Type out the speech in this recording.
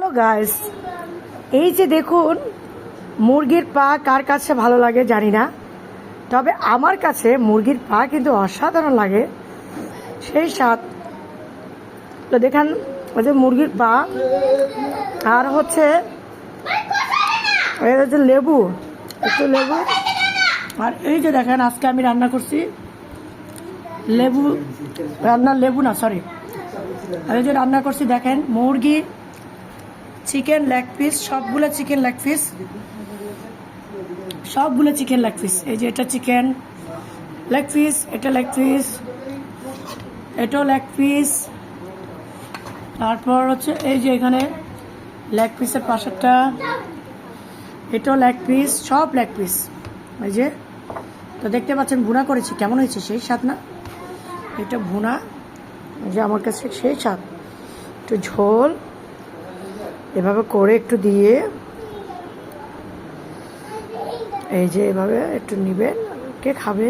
Hello guys, এই যে দেখুন মুরগির পা কার কাছে ভালো লাগে জানি না, তবে আমার কাছে মুরগির পা কিন্তু অসাধারণ লাগে, সেই স্বাদ। তো দেখেন ওই যে মুরগির পা, আর হচ্ছে এই হচ্ছে লেবু, একটু লেবু। আর এই যে দেখেন আজকে আমি রান্না করছি লেবু, লেবু না সরি, এই যে রান্না করছি দেখেন মুরগি চিকেন লেগ পিস, সবগুলো চিকেন লেগ পিস, সবগুলো চিকেন লেগ পিস। এই যে এটা চিকেন লেগ পিস, এটা লেগ পিস, এটাও লেগ পিস। তারপর হচ্ছে এই যে এখানে লেগ পিসের পাশেরটা, এটাও লেগ পিস, সব লেগ পিস। এই যে তো দেখতে পাচ্ছেন ভুনা করেছি, কেমন হয়েছে সেই স্বাদ না? এটা ভুনা, এই যে আমার কাছে সেই স্বাদ। একটু ঝোল এভাবে করে একটু দিয়ে, এই যে এভাবে একটু নিবেন, কে খাবে?